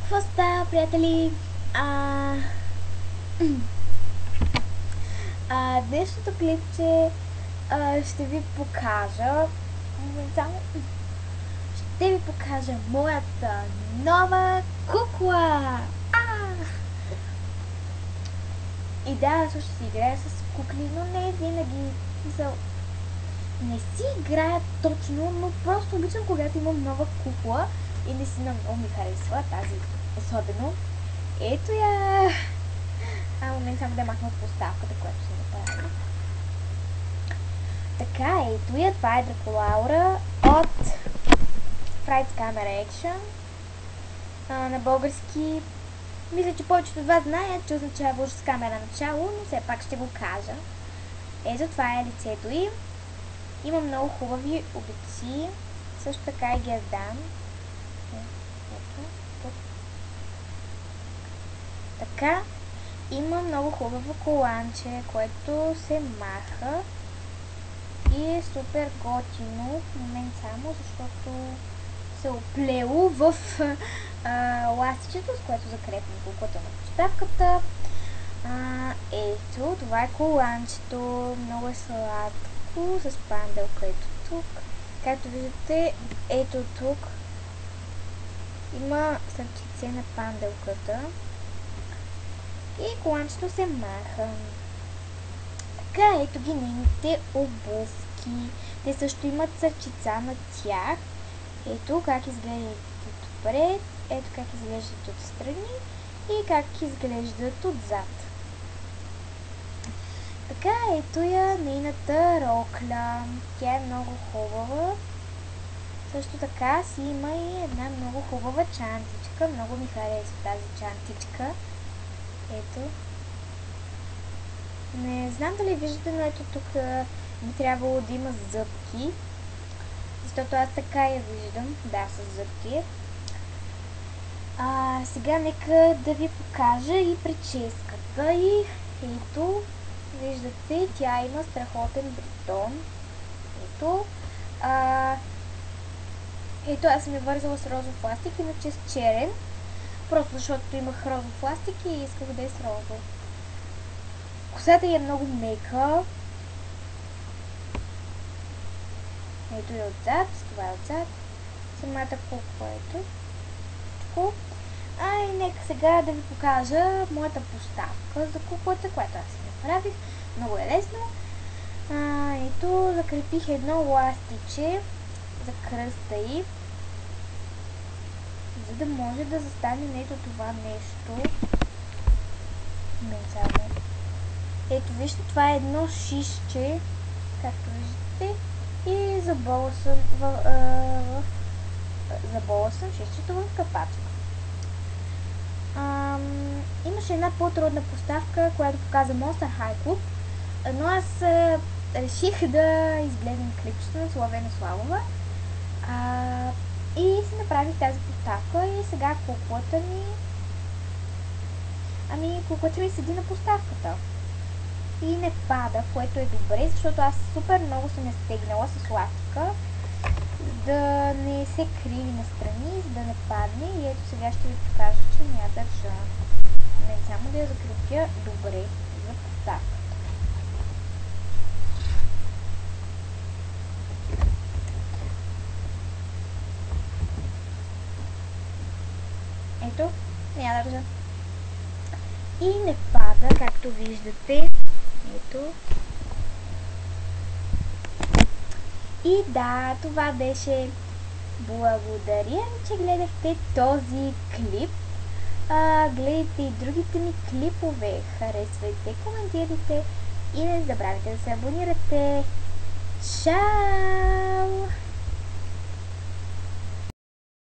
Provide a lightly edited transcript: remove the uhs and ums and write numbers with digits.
Какво става, приятели? Днешното клипче ще ви покажа моята нова кукла! И да, също си играя с кукли, но не винаги. Не си играя точно, но просто обичам, когато имам нова кукла и наистина много ми харесва тази особено. Ето я! Момент само да махна от поставката, която съм направила. Така, ето я, това е Дракулаура от Fright Camera Action. На български, мисля, че повечето от вас знаят, че означава ужас с камера начало, но все пак ще го кажа. Ето, това е лицето им. Има много хубави обици, също така и гердан. Ето, тук. Така, има много хубаво коланче, което се маха и е супер готино. В момент само, защото се оплело в ластичето, с което закрепвам куклата на поставката. Ето, това е коланчето, много е сладко, с панделка ето тук. Както виждате, ето тук има сърчице на панделката и коланчето се маха. Така, ето ги нейните обувки. Те също имат сърчица на тях. Ето как изглеждат отпред, ето как изглеждат отстрани и как изглеждат отзад. Така, ето я нейната рокля. Тя е много хубава. Също така си има и една много хубава чантичка. Много ми харесва тази чантичка. Ето. Не знам дали виждате, но ето тук би трябвало да има зъбки. Защото аз така я виждам. Да, с зъбки. Сега нека да ви покажа и прическата. И ето, виждате, тя има страхотен бретон. Ето. Ето, аз съм я вързала с розов ластик, иначе с черен. Просто защото имах розов ластик и исках да е с розов. Косата е много мека. Ето е отзад, това е отзад. Самата кукла ето. И нека сега да ви покажа моята поставка за куклата, която аз си направих. Много е лесно. Ето, закрепих едно ластиче за кръста й, за да може да застане ето това нещо. Ето вижте, това е едно шишче, както виждате, и забола съм шишчето в капачка. Имаше една по-трудна поставка, която показа Monster High Club, но аз реших да изгледам клипчето на Славена Славова и си направих тази поставка и сега куклата ми седи на поставката и не пада, което е добре, защото аз супер много съм я стегнала с ластика, да не се криви настрани, за да не падне. И ето сега ще ви покажа, че не я държа. Не само да я закрепя добре за поставката. Ето, не я държа. И не пада, както виждате. Ето. И да, това беше. Благодаря ви, че гледахте този клип. Гледайте и другите ми клипове. Харесвайте, коментирайте и не забравяйте да се абонирате. Чао!